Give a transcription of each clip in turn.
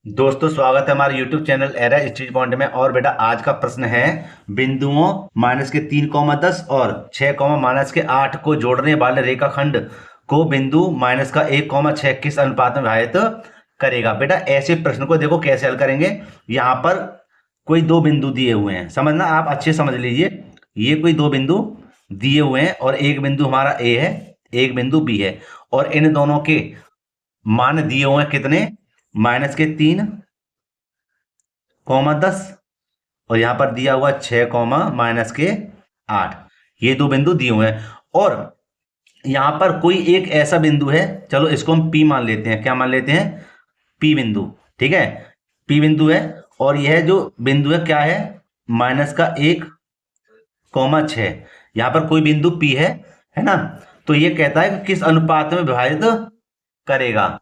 दोस्तों स्वागत है हमारे YouTube channel era street point में। और बेटा आज का प्रश्न है बिंदुओं -3,10 और 6, -8 को जोड़ने वाले रेखाखंड को बिंदु -1,6 किस अनुपात में विभाजित करेगा। बेटा ऐसे प्रश्न को देखो कैसे हल करेंगे। यहाँ पर कोई दो बिंदु दिए हुए हैं, समझना आप अच्छे समझ लीजिए। ये कोई दो बिंदु दिए हुए हैं और एक बिंदु हमारा ए है, एक बिंदु बी है, और इन दोनों के मान दिए हुए हैं कितने, -3,10 और यहां पर दिया हुआ 6, -8। ये दो बिंदु दिए हुए हैं और यहां पर कोई एक ऐसा बिंदु है, चलो इसको हम पी मान लेते हैं। क्या मान लेते हैं? पी बिंदु। ठीक है, पी बिंदु है और यह जो बिंदु है क्या है, -1,6। यहां पर कोई बिंदु पी है ना। तो ये कहता है कि किस अनुपात में विभाजित करेगा।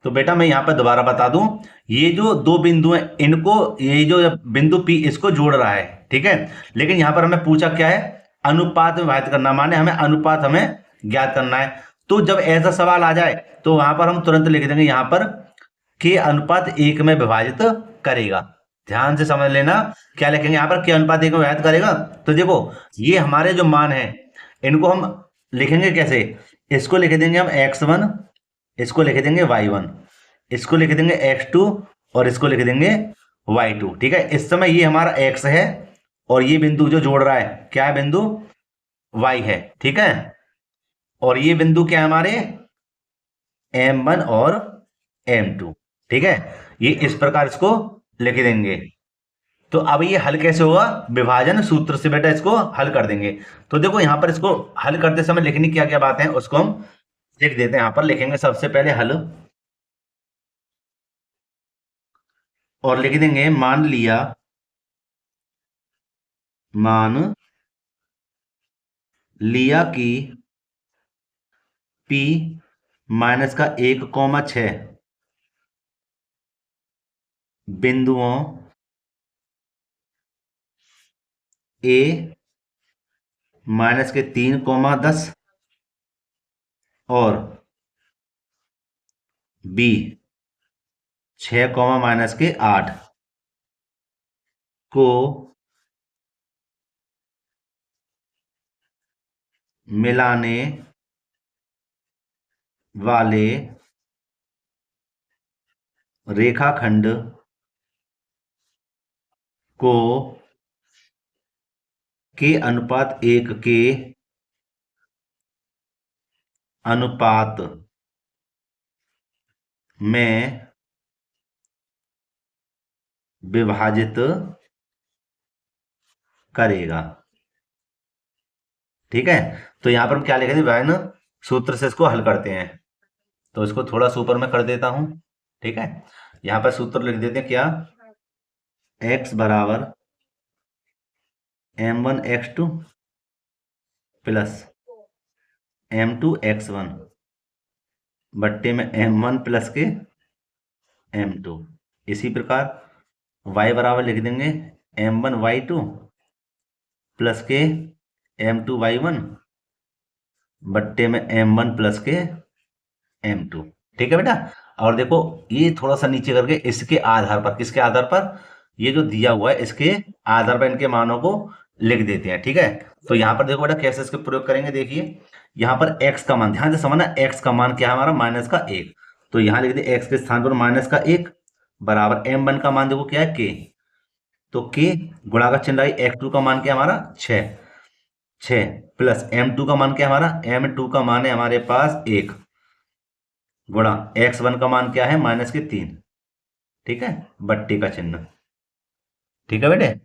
तो बेटा मैं यहां पर दोबारा बता दूं, ये जो दो बिंदु हैं इनको, ये जो बिंदु पी इसको जोड़ रहा है, ठीक है। लेकिन यहां पर हमें पूछा क्या है, अनुपात में विभाजित करना, माने हमें अनुपात हमें ज्ञात करना है। तो जब ऐसा सवाल आ जाए तो वहां पर हम तुरंत लिख देंगे यहां पर के अनुपात 1 में विभाजित करेगा। ध्यान से समझ लेना, क्या लिखेंगे यहां पर, के अनुपात 1 में विभाजित करेगा। तो देखो ये हमारे जो मान है इनको हम लिखेंगे कैसे, इसको लिख देंगे हम x1, इसको लिख देंगे y1, इसको लिख देंगे x2 और इसको लिख देंगे y2। ठीक है, इस समय ये हमारा x है और ये बिंदु जो जोड़ रहा है क्या है, बिंदु y है। ठीक है, और ये बिंदु क्या है हमारे, m1 और m2। ठीक है, ये इस प्रकार इसको लिख देंगे। तो अब ये हल कैसे होगा, विभाजन सूत्र से बेटा इसको हल कर देंगे। तो देखो यहां पर इसको हल करते समय लिखनी क्या क्या बात है उसको हम लिख देते हैं। यहां पर लिखेंगे सबसे पहले हल और लिख देंगे मान लिया कि P -1,6 बिंदुओं A -3,10 और B 6, -8 को मिलाने वाले रेखाखंड को के अनुपात 1 के अनुपात में विभाजित करेगा। ठीक है, तो यहां पर हम क्या लिखेंगे, विभाजन सूत्र से इसको हल करते हैं। तो इसको थोड़ा सा ऊपर में कर देता हूं। ठीक है, यहां पर सूत्र लिख देते हैं क्या, x बराबर m1 x2 plus m2 x1 बट्टे में m1 प्लस के m2। इसी प्रकार y बराबर लिख देंगे m1 y2 प्लस के m2 y1 बट्टे में m1 प्लस के m2। ठीक है बेटा, और देखो ये थोड़ा सा नीचे करके इसके आधार पर, किसके आधार पर, ये जो दिया हुआ है इसके आधार पर इनके मानों को लिख देते हैं। ठीक है, तो यहां पर देखो बेटा कैसे इसके प्रयोग करेंगे। देखिए यहां पर x का मान, ध्यान से समझना, x का मान क्या है हमारा, -1। तो यहां लिख दे x के स्थान पर -1 बराबर m1 का मान देखो क्या है, k। तो k गुणा का चिन्ह है, x2 का मान क्या है हमारा 6 प्लस m2 का मान क्या है हमारा, m2 का मान है हमारे पास 1 गुणा x1 का मान क्या है, -3। ठीक है, बट्टे का चिन्ह। ठीक है बेटे,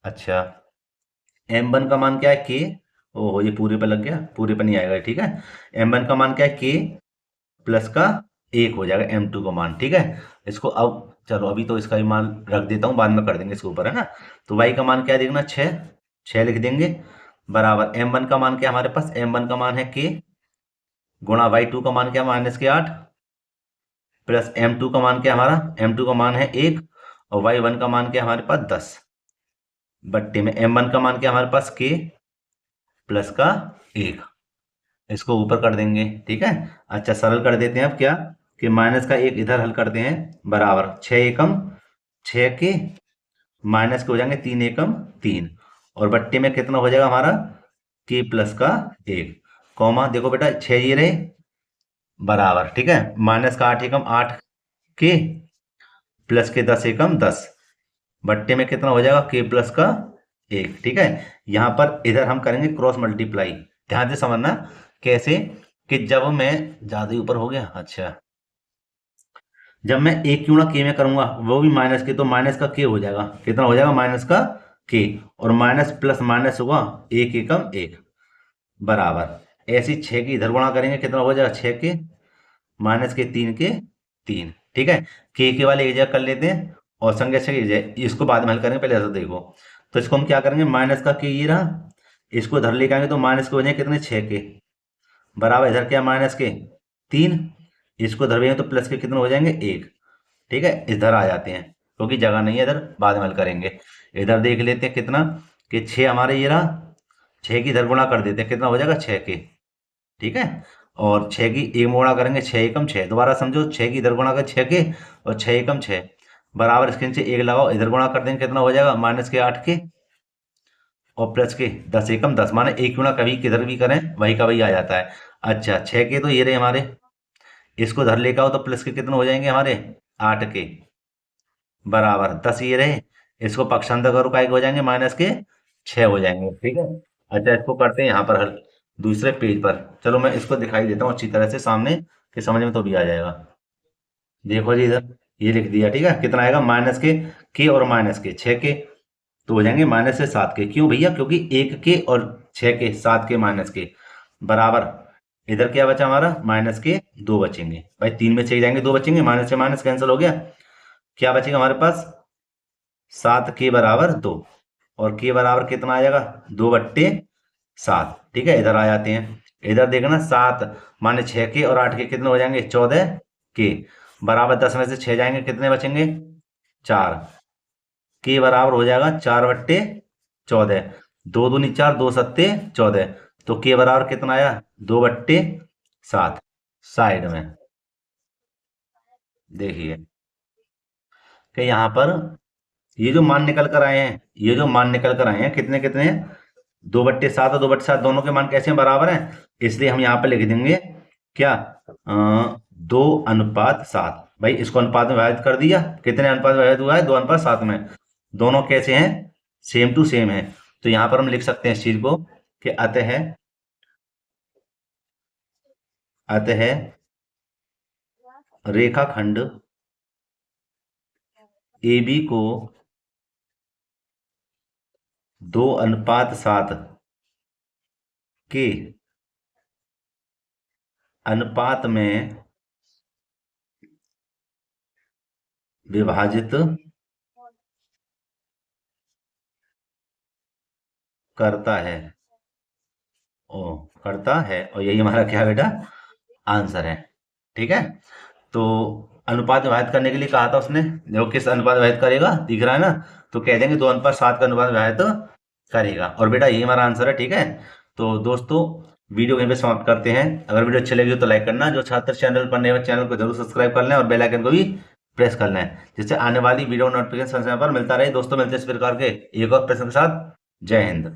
अच्छा m1 का मान क्या है, k। ओहो ये पूरे पे लग गया, पूरे पे नहीं आएगा। ठीक है, m1 का मान क्या है, k प्लस का 1 हो जाएगा m2 का मान। ठीक है, इसको अब चलो अभी तो इसका भी मान रख देता हूं, बाद में कर देंगे इसके ऊपर, है ना। तो y का मान क्या है देखना, 6 लिख देंगे बराबर m1 का मान क्या है हमारे पास, m1 का मान है k गुणा y2 का मान क्या है, -8 प्लस m2 का मान क्या है हमारा, m2 का मान है 1 और y1 का मान क्या है हमारे पास 10 बट्टे में m1 का मान क्या है हमारे पास, k प्लस का 1। इसको ऊपर कर देंगे। ठीक है, अच्छा सरल कर देते हैं अब, क्या कि माइनस का एक इधर हल करते हैं, बराबर 6 एकम 6 के माइनस के हो जाएंगे 3 एकम 3, और बट्टे में कितना हो जाएगा हमारा के प्लस का 1, कॉमा देखो बेटा 6 ये रहे बराबर, ठीक है, माइनस का 8 एकम 8 के प्लस के 10 एकम 10, बट्टे में कितना हो जाएगा के प्लस का 1, ठीक है। यहाँ पर इधर हम करेंगे क्रॉस मल्टीप्लाई, ध्यान से समझना कैसे, कि जब मैं ज्यादा ऊपर हो गया, अच्छा, जब मैं एक क्यों ना के में करूंगा वो भी माइनस के, तो माइनस का के हो जाएगा, कितना हो जाएगा माइनस का के, और माइनस प्लस माइनस होगा एक एकम एक, बराबर ऐसी 6 की इधर गुणा करेंगे, कितना हो जाएगा 6 के माइनस के 3, ठीक है। के वाले एक जगह कर लेते हैं और संज्ञा छह की जगह, इसको बाद में हल करेंगे, पहले ऐसा देखो। तो इसको हम क्या करेंगे, माइनस का के ये रहा, इसको इधर लेके आएंगे तो माइनस के हो जाएंगे कितने 6 के, बराबर इधर क्या माइनस के 3, इसको इधर भेजेंगे तो प्लस के कितने हो जाएंगे 1, ठीक है। इधर आ जाते हैं क्योंकि जगह नहीं है इधर, बाद में हल करेंगे। इधर देख लेते हैं कितना, कि 6 हमारे ये रहा, 6 की इधर गुणा कर देते हैं, कितना हो जाएगा 6 के, ठीक है। और 6 की एक में गुणा करेंगे 6 एकम 6, दोबारा समझो 6 की इधर गुणा कर 6 के, और 6 एकम 6, बराबर इसके नीचे एक लगाओ, इधर गुणा कर देंगे कितना हो जाएगा माइनस के 8 के और प्लस के 10 एकम 10, माने एक गुणा कभी किधर भी करें वही का वही आ जाता है। अच्छा 6 के तो ये रहे हमारे, इसको इधर लेकर आओ तो प्लस के कितने हो जाएंगे हमारे 8 के, बराबर 10 ये रहे, इसको पक्षांतर करो काय के हो जाएंगे माइनस के 6 हो जाएंगे, ठीक है। अच्छा इसको करते हैं यहाँ पर हल दूसरे पेज पर, चलो मैं इसको दिखाई देता हूँ अच्छी तरह से सामने, कि समझ में तो भी आ जाएगा। देखो जी इधर ये लिख दिया, ठीक है, कितना आएगा माइनस के और माइनस के 6 के, तो हो जाएंगे माइनस से 7 के, क्यों भैया, क्योंकि 1 के और 6 के 7 के माइनस के, बराबर इधर क्या बचा हमारा माइनस के 2 बचेंगे, भाई 3 में 6 जाएंगे 2 बचेंगे, माइनस से माइनस कैंसिल हो गया, क्या बचेगा हमारे पास 7 के बराबर 2, और के बराबर कितना आ जाएगा 2/7, ठीक है। इधर आ जाते हैं, इधर देखना 7 माने 6 के और 8 के कितने हो जाएंगे 14 के, बराबर 10 में से 6 जाएंगे कितने बचेंगे 4 के, बराबर हो जाएगा 4/14, 2 दूनी 4 2 सत्ते 14, तो के बराबर कितना आया 2/7, साइड में देखिए कि यहाँ पर ये जो मान निकल कर आए हैं, ये जो मान निकल कर आए हैं कितने कितने हैं 2/7 और 2/7 दोनों के मान कैसे हैं बराबर हैं, इसलिए हम यहाँ पर लिख देंगे क्या 2:7, भाई इसको अनुपात में विभाजित कर दिया, कितने अनुपात में विभाजित हुआ है 2:7 में, दोनों कैसे हैं सेम टू सेम है, तो यहाँ पर हम लिख सकते हैं इस चीज को कि अतः रेखाखंड AB को 2:7 के अनुपात में विभाजित करता है, ओ करता है, और यही हमारा क्या बेटा आंसर है, ठीक है। तो अनुपात विभाजित करने के लिए कहा था उसने, देखो किस अनुपात विभाजित करेगा दिख रहा है ना, तो कह देंगे 2:7 का अनुपात विभाजित करेगा, और बेटा यही हमारा आंसर है, ठीक है। तो दोस्तों वीडियो यहीं पे समाप्त करते हैं, अगर वीडियो अच्छी लगी तो लाइक करना, जो छात्र चैनल पर नए हैं चैनल को जरूर सब्सक्राइब कर लें और बेल आइकन को भी प्रेस कर लें, जिससे आने वाली वीडियो नोटिफिकेशन समय पर मिलता रहे। दोस्तों मिलते हैं इस प्रकार के एक और प्रश्न के साथ, जय हिंद।